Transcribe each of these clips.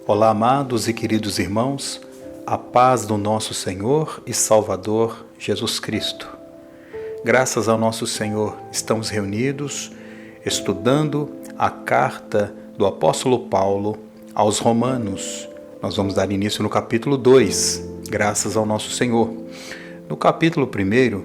Olá, amados e queridos irmãos, a paz do nosso Senhor e Salvador Jesus Cristo. Graças ao nosso Senhor, estamos reunidos, estudando a carta do apóstolo Paulo aos Romanos. Nós vamos dar início no capítulo 2, graças ao nosso Senhor. No capítulo 1,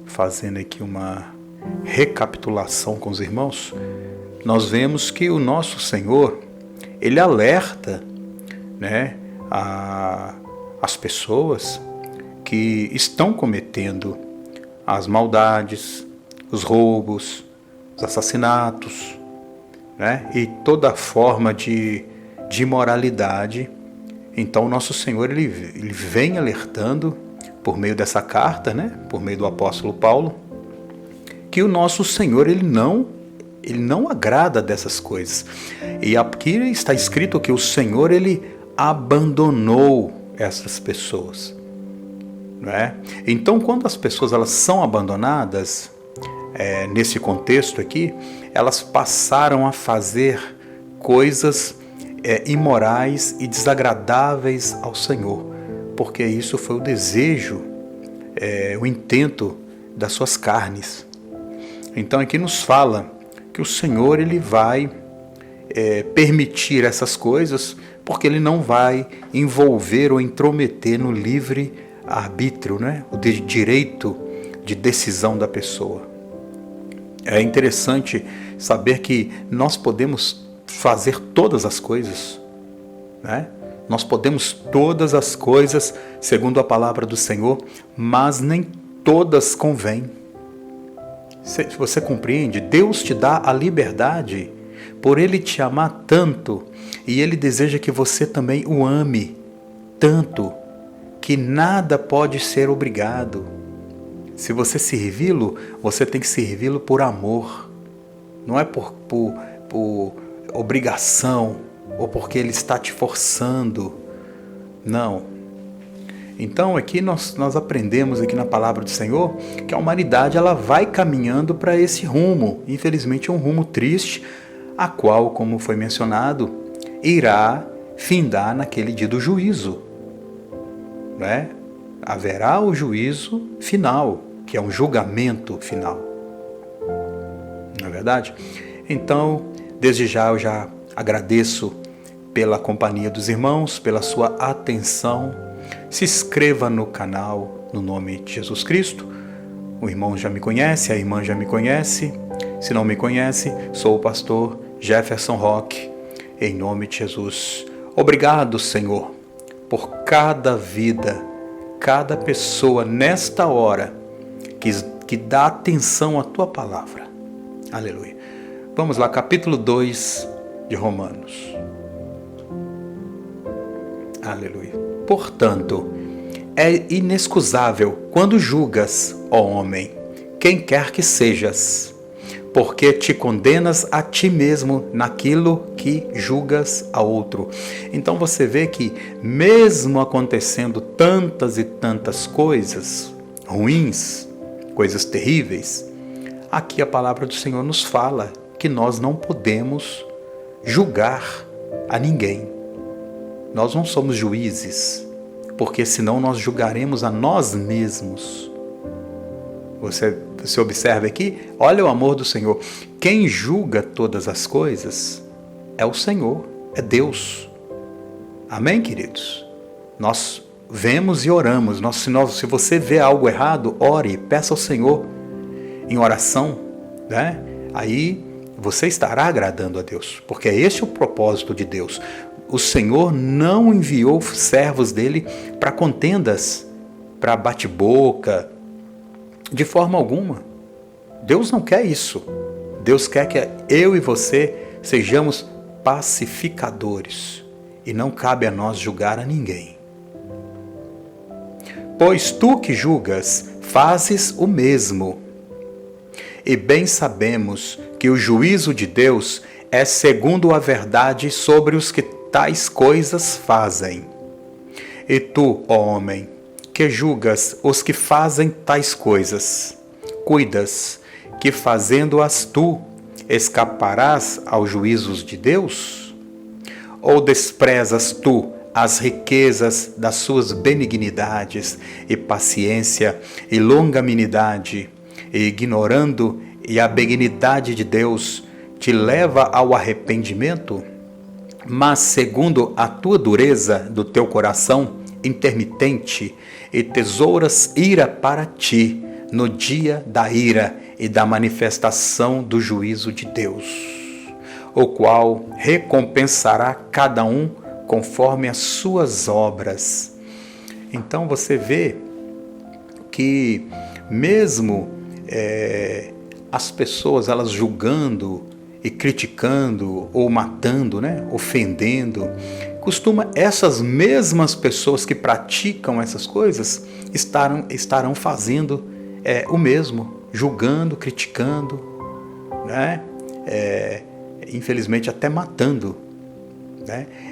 fazendo aqui uma recapitulação com os irmãos, nós vemos que o nosso Senhor, Ele alerta, as pessoas que estão cometendo as maldades, os roubos, os assassinatos, e toda forma de imoralidade. Então, o nosso Senhor ele vem alertando, por meio dessa carta, por meio do apóstolo Paulo, que o nosso Senhor ele não agrada dessas coisas. E aqui está escrito que o Senhor ele abandonou essas pessoas. Então, quando as pessoas elas são abandonadas, nesse contexto aqui, elas passaram a fazer coisas imorais e desagradáveis ao Senhor, porque isso foi o desejo, o intento das suas carnes. Então aqui nos fala que o Senhor ele vai permitir essas coisas, porque Ele não vai envolver ou intrometer no livre arbítrio, o direito de decisão da pessoa. É interessante saber que nós podemos fazer todas as coisas, Nós podemos todas as coisas segundo a palavra do Senhor, mas nem todas convêm. Se você compreende, Deus te dá a liberdade por Ele te amar tanto, e Ele deseja que você também o ame tanto, que nada pode ser obrigado. Se você servi-lo, você tem que servi-lo por amor, não é por obrigação, ou porque Ele está te forçando, não. Então aqui nós aprendemos aqui na palavra do Senhor que a humanidade ela vai caminhando para esse rumo, infelizmente é um rumo triste, a qual, como foi mencionado, irá findar naquele dia do juízo. Haverá o juízo final, que é um julgamento final. Não é verdade? Então, desde já eu já agradeço pela companhia dos irmãos, pela sua atenção. Se inscreva no canal no nome de Jesus Cristo. O irmão já me conhece, a irmã já me conhece. Se não me conhece, sou o pastor Jefferson Roque, em nome de Jesus. Obrigado, Senhor, por cada vida, cada pessoa nesta hora que dá atenção à Tua palavra. Aleluia. Vamos lá, capítulo 2 de Romanos. Aleluia. Portanto, é inexcusável quando julgas, ó homem, quem quer que sejas, porque te condenas a ti mesmo naquilo que julgas a outro. Então você vê que mesmo acontecendo tantas e tantas coisas ruins, coisas terríveis, aqui a palavra do Senhor nos fala que nós não podemos julgar a ninguém. Nós não somos juízes, porque senão nós julgaremos a nós mesmos. Você observa aqui, olha o amor do Senhor. Quem julga todas as coisas é o Senhor, é Deus. Amém, queridos? Nós vemos e oramos. Se você vê algo errado, ore, peça ao Senhor em oração, Aí você estará agradando a Deus, porque este é o propósito de Deus. O Senhor não enviou servos dele para contendas, para bate-boca, de forma alguma. Deus não quer isso. Deus quer que eu e você sejamos pacificadores, e não cabe a nós julgar a ninguém. Pois tu que julgas, fazes o mesmo. E bem sabemos que o juízo de Deus é segundo a verdade sobre os que tais coisas fazem. E tu, ó homem, que julgas os que fazem tais coisas, cuidas que fazendo-as tu, escaparás aos juízos de Deus? Ou desprezas tu as riquezas das suas benignidades e paciência e longanimidade, e ignorando e a benignidade de Deus te leva ao arrependimento? Mas segundo a tua dureza do teu coração intermitente, e tesouras ira para ti no dia da ira e da manifestação do juízo de Deus, o qual recompensará cada um conforme as suas obras. Então você vê que mesmo as pessoas, elas julgando e criticando ou matando, ofendendo, essas mesmas pessoas que praticam essas coisas estarão fazendo o mesmo, julgando, criticando, infelizmente até matando.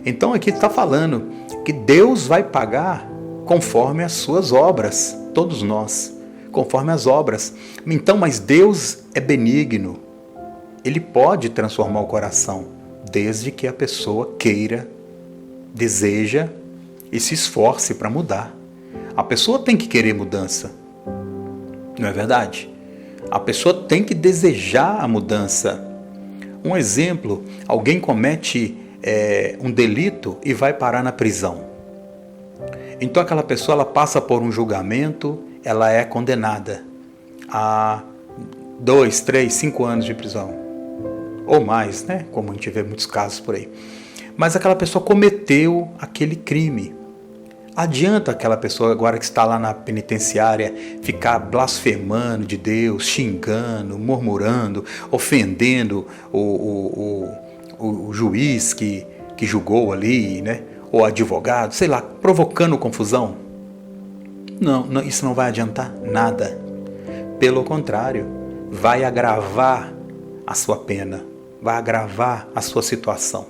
Então aqui está falando que Deus vai pagar conforme as suas obras, todos nós, conforme as obras. Então, mas Deus é benigno, Ele pode transformar o coração, desde que a pessoa queira, deseja e se esforce para mudar. A pessoa tem que querer mudança, não é verdade? A pessoa tem que desejar a mudança. Um exemplo, alguém comete um delito e vai parar na prisão. Então aquela pessoa, ela passa por um julgamento, ela é condenada a 2, 3, 5 anos de prisão. Ou mais, como a gente vê muitos casos por aí. Mas aquela pessoa cometeu aquele crime. Adianta aquela pessoa agora que está lá na penitenciária ficar blasfemando de Deus, xingando, murmurando, ofendendo o juiz que julgou ali, ou advogado, sei lá, provocando confusão? Não, isso não vai adiantar nada. Pelo contrário, vai agravar a sua pena, vai agravar a sua situação.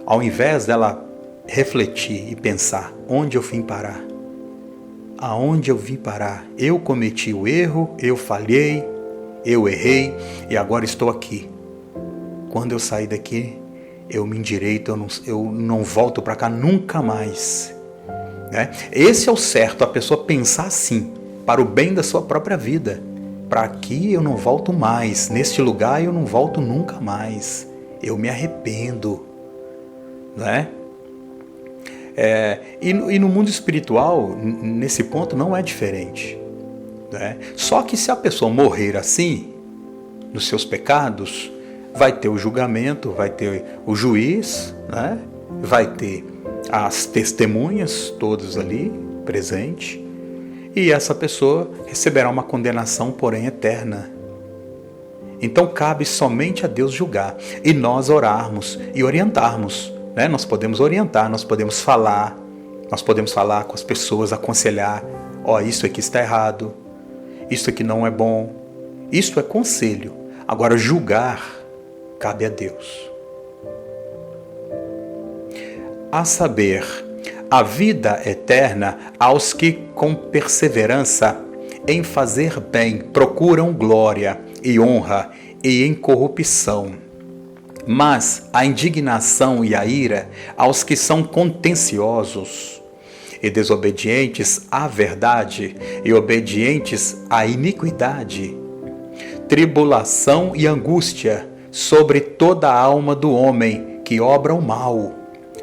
Ao invés dela refletir e pensar, onde eu vim parar? Aonde eu vim parar? Eu cometi o erro, eu falhei, eu errei e agora estou aqui. Quando eu sair daqui, eu me endireito, eu não volto para cá nunca mais. Esse é o certo, a pessoa pensar assim, para o bem da sua própria vida. Para aqui eu não volto mais, neste lugar eu não volto nunca mais. Eu me arrependo. E no mundo espiritual, nesse ponto, não é diferente. Só que se a pessoa morrer assim, nos seus pecados, vai ter o julgamento, vai ter o juiz, vai ter as testemunhas todas ali presentes, e essa pessoa receberá uma condenação, porém eterna. Então cabe somente a Deus julgar e nós orarmos e orientarmos. Nós podemos orientar, nós podemos falar com as pessoas, aconselhar, isso aqui está errado, isso aqui não é bom, isso é conselho. Agora julgar cabe a Deus. A saber, a vida eterna aos que com perseverança em fazer bem procuram glória e honra e incorrupção. Mas a indignação e a ira aos que são contenciosos e desobedientes à verdade e obedientes à iniquidade, tribulação e angústia sobre toda a alma do homem que obra o mal,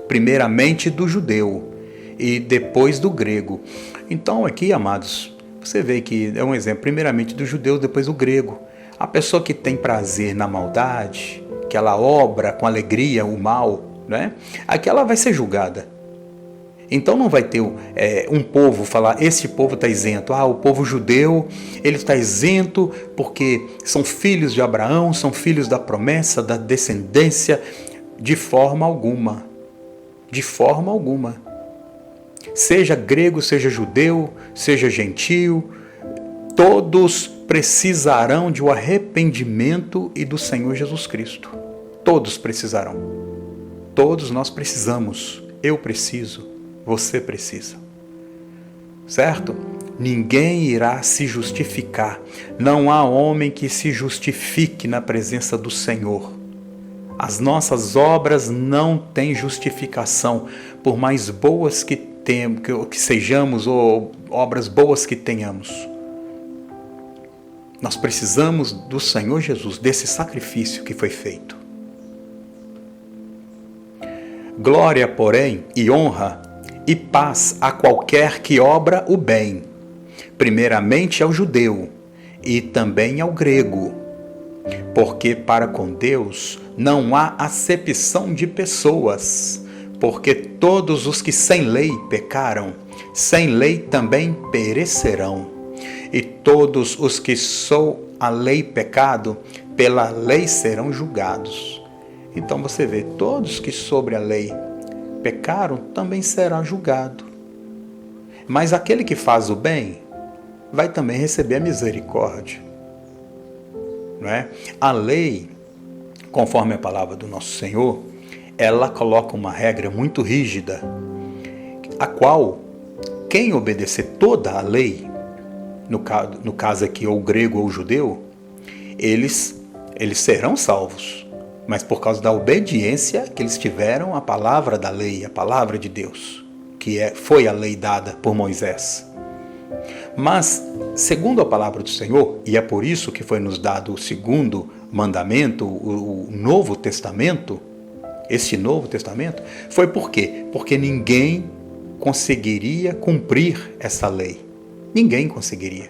primeiramente do judeu e depois do grego. Então aqui, amados, você vê que é um exemplo, primeiramente do judeu, depois do grego. A pessoa que tem prazer na maldade, que ela obra com alegria o mal, aqui ela vai ser julgada. Então não vai ter um povo falar, esse povo está isento. O povo judeu, ele está isento porque são filhos de Abraão, são filhos da promessa, da descendência. De forma alguma. De forma alguma. Seja grego, seja judeu, seja gentio, todos precisarão de um arrependimento e do Senhor Jesus Cristo. Todos precisarão. Todos nós precisamos. Eu preciso. Você precisa. Certo? Ninguém irá se justificar. Não há homem que se justifique na presença do Senhor. As nossas obras não têm justificação, por mais boas que sejamos ou obras boas que tenhamos. Nós precisamos do Senhor Jesus, desse sacrifício que foi feito. Glória, porém, e honra e paz a qualquer que obra o bem, primeiramente ao judeu e também ao grego, porque para com Deus não há acepção de pessoas, porque todos os que sem lei pecaram, sem lei também perecerão. E todos os que sob a lei pecado, pela lei serão julgados. Então você vê, todos que sobre a lei pecaram, também será julgado. Mas aquele que faz o bem, vai também receber a misericórdia. Não é? A lei, conforme a palavra do nosso Senhor, ela coloca uma regra muito rígida, a qual, quem obedecer toda a lei, no caso aqui, ou grego ou judeu, eles serão salvos, mas por causa da obediência que eles tiveram à palavra da lei, a palavra de Deus, que foi a lei dada por Moisés. Mas, segundo a palavra do Senhor, e é por isso que foi nos dado o segundo mandamento, o Novo Testamento, este Novo Testamento, foi por quê? Porque ninguém conseguiria cumprir essa lei. Ninguém conseguiria,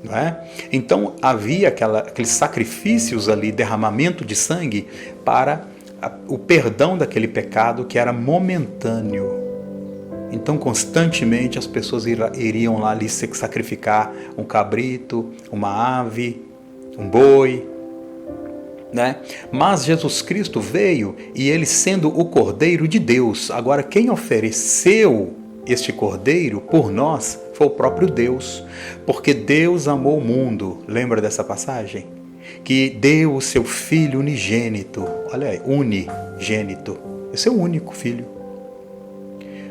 não é? Então havia aqueles sacrifícios ali, derramamento de sangue para o perdão daquele pecado que era momentâneo. Então constantemente as pessoas iriam lá ali sacrificar um cabrito, uma ave, um boi, né? Mas Jesus Cristo veio e ele sendo o Cordeiro de Deus, agora quem ofereceu este Cordeiro por nós foi o próprio Deus, porque Deus amou o mundo, lembra dessa passagem? Que deu o seu Filho unigênito, olha aí, unigênito, o seu único Filho,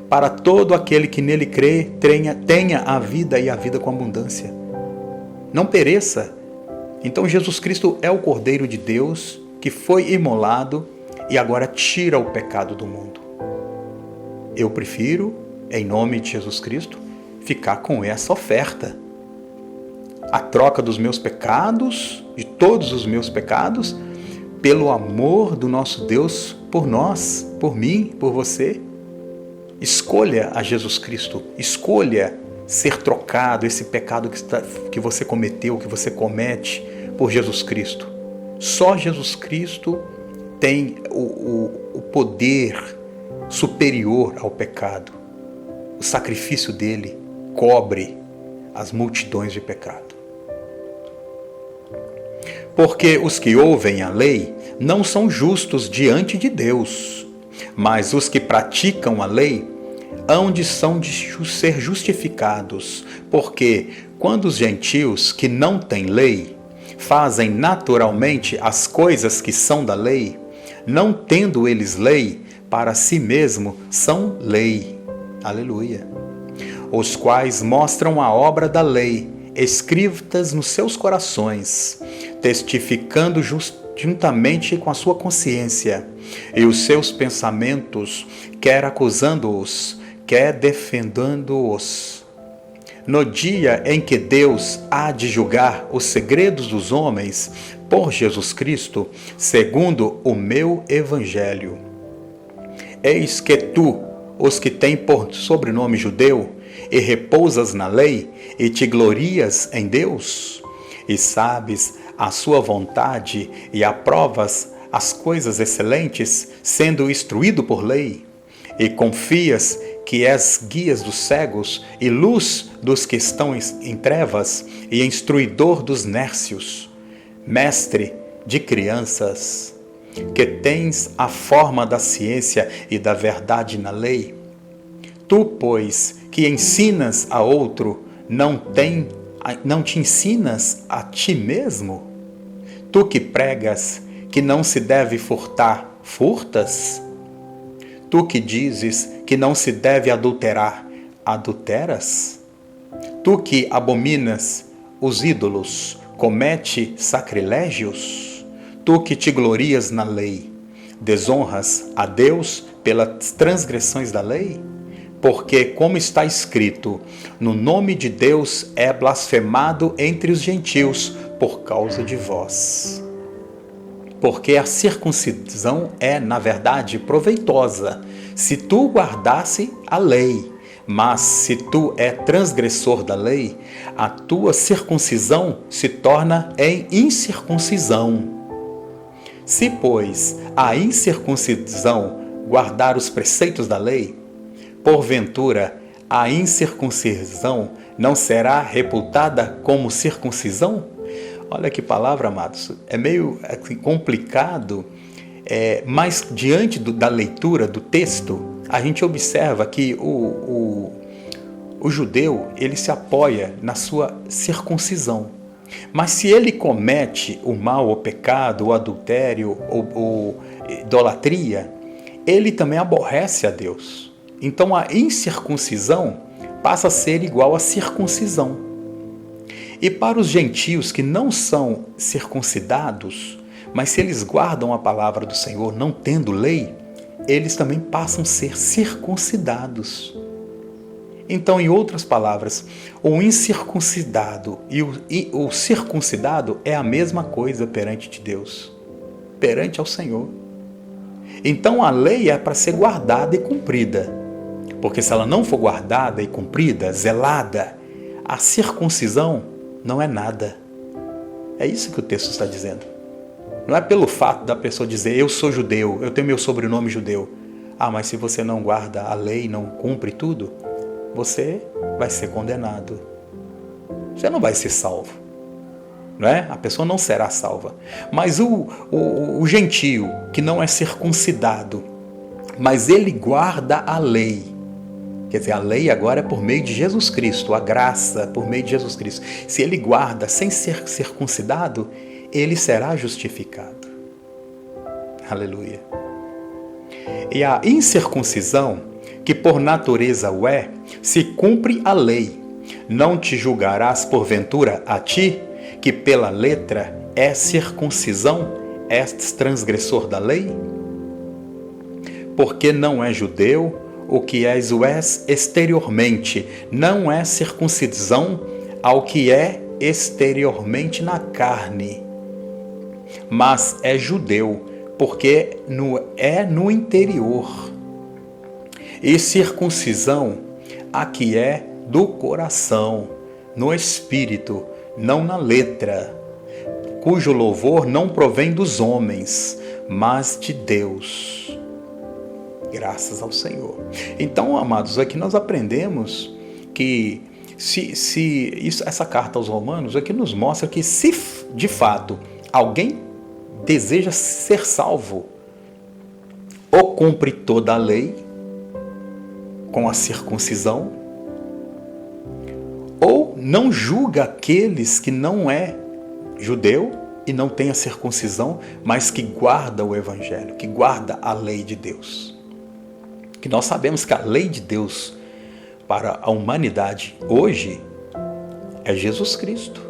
para todo aquele que nele crê, tenha a vida e a vida com abundância, não pereça. Então Jesus Cristo é o Cordeiro de Deus, que foi imolado e agora tira o pecado do mundo. Eu prefiro, em nome de Jesus Cristo, ficar com essa oferta. A troca dos meus pecados, de todos os meus pecados, pelo amor do nosso Deus por nós, por mim, por você. Escolha a Jesus Cristo, escolha ser trocado, esse pecado que você cometeu, que você comete, por Jesus Cristo. Só Jesus Cristo tem o poder superior ao pecado. O sacrifício dele cobre as multidões de pecado. Porque os que ouvem a lei não são justos diante de Deus, mas os que praticam a lei hão de ser justificados, porque quando os gentios que não têm lei fazem naturalmente as coisas que são da lei, não tendo eles lei, para si mesmo são lei. Aleluia. Os quais mostram a obra da lei, escritas nos seus corações, testificando juntamente com a sua consciência, e os seus pensamentos, quer acusando-os, quer defendendo-os. No dia em que Deus há de julgar os segredos dos homens por Jesus Cristo, segundo o meu evangelho. Eis que tu, os que têm por sobrenome judeu, e repousas na lei, e te glorias em Deus, e sabes a sua vontade, e aprovas as coisas excelentes, sendo instruído por lei, e confias que és guias dos cegos, e luz dos que estão em trevas, e instruidor dos nércios, mestre de crianças, que tens a forma da ciência e da verdade na lei. Tu, pois, que ensinas a outro, não te ensinas a ti mesmo? Tu que pregas que não se deve furtar, furtas? Tu que dizes que não se deve adulterar, adulteras? Tu que abominas os ídolos, comete sacrilégios? Tu que te glorias na lei, desonras a Deus pelas transgressões da lei? Porque, como está escrito, no nome de Deus é blasfemado entre os gentios por causa de vós. Porque a circuncisão é, na verdade, proveitosa, se tu guardasse a lei. Mas se tu é transgressor da lei, a tua circuncisão se torna em incircuncisão. Se, pois, a incircuncisão guardar os preceitos da lei, porventura a incircuncisão não será reputada como circuncisão? Olha que palavra, amados. É meio complicado, mas diante da leitura do texto, a gente observa que o judeu, ele se apoia na sua circuncisão. Mas se ele comete o mal, o pecado, o adultério, ou idolatria, ele também aborrece a Deus. Então a incircuncisão passa a ser igual à circuncisão. E para os gentios que não são circuncidados, mas se eles guardam a palavra do Senhor não tendo lei, eles também passam a ser circuncidados. Então, em outras palavras, o incircuncidado e o circuncidado é a mesma coisa perante de Deus, perante ao Senhor. Então, a lei é para ser guardada e cumprida, porque se ela não for guardada e cumprida, zelada, a circuncisão não é nada. É isso que o texto está dizendo. Não é pelo fato da pessoa dizer, eu sou judeu, eu tenho meu sobrenome judeu. Ah, mas se você não guarda a lei, não cumpre tudo, você vai ser condenado. Você não vai ser salvo. Não é? A pessoa não será salva. Mas o gentio, que não é circuncidado, mas ele guarda a lei. Quer dizer, a lei agora é por meio de Jesus Cristo, a graça por meio de Jesus Cristo. Se ele guarda sem ser circuncidado, ele será justificado. Aleluia. E a incircuncisão, que por natureza o é, se cumpre a lei. Não te julgarás porventura a ti, que pela letra é circuncisão, és transgressor da lei? Porque não é judeu, o que és o és exteriormente, não é circuncisão ao que é exteriormente na carne. Mas é judeu, porque é no interior. E circuncisão, a que é do coração, no espírito, não na letra, cujo louvor não provém dos homens, mas de Deus. Graças ao Senhor. Então, amados, aqui nós aprendemos que essa carta aos Romanos aqui nos mostra que se de fato alguém deseja ser salvo, ou cumpre toda a lei com a circuncisão, ou não julga aqueles que não é judeu e não tem a circuncisão, mas que guarda o evangelho, que guarda a lei de Deus. Que nós sabemos que a lei de Deus para a humanidade hoje é Jesus Cristo.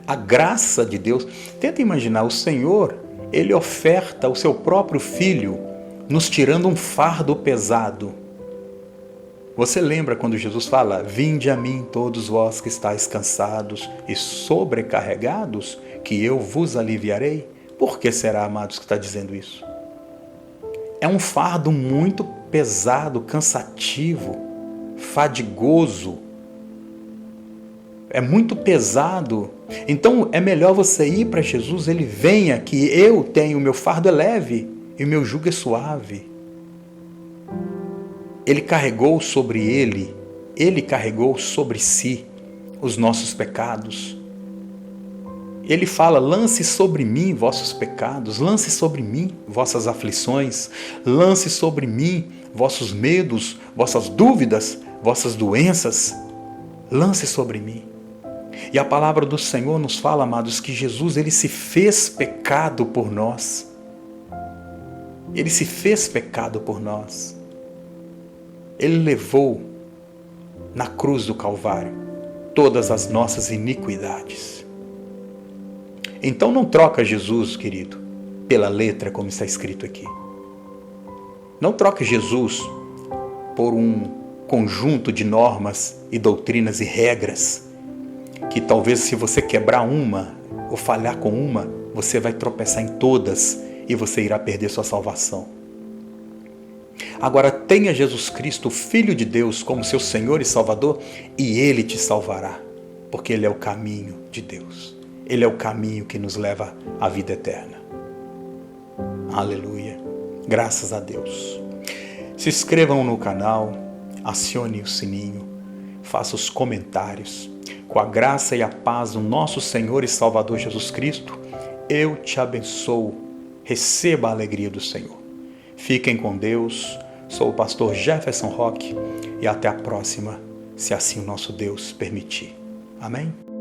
A graça de Deus. Tenta imaginar, o Senhor, Ele oferta o seu próprio Filho, nos tirando um fardo pesado. Você lembra quando Jesus fala, vinde a mim todos vós que estáis cansados e sobrecarregados, que eu vos aliviarei? Por que será, amados, que está dizendo isso? É um fardo muito pesado, cansativo, fadigoso. É muito pesado. Então é melhor você ir para Jesus, Ele venha, que eu tenho, o meu fardo é leve e o meu jugo é suave. Ele carregou sobre Ele carregou sobre si os nossos pecados. Ele fala, lance sobre mim vossos pecados, lance sobre mim vossas aflições, lance sobre mim vossos medos, vossas dúvidas, vossas doenças, lance sobre mim. E a palavra do Senhor nos fala, amados, que Jesus, Ele se fez pecado por nós. Ele se fez pecado por nós. Ele levou na cruz do Calvário todas as nossas iniquidades. Então não troca Jesus, querido. pela letra, como está escrito aqui. Não troque Jesus por um conjunto de normas e doutrinas e regras que talvez, se você quebrar uma ou falhar com uma, você vai tropeçar em todas e você irá perder sua salvação. Agora, tenha Jesus Cristo, o Filho de Deus, como seu Senhor e Salvador, e Ele te salvará, porque Ele é o caminho de Deus. Ele é o caminho que nos leva à vida eterna. Aleluia. Graças a Deus. Se inscrevam no canal, acione o sininho, faça os comentários. Com a graça e a paz do nosso Senhor e Salvador Jesus Cristo, eu te abençoo. Receba a alegria do Senhor. Fiquem com Deus. Sou o pastor Jefferson Roque e até a próxima, se assim o nosso Deus permitir. Amém?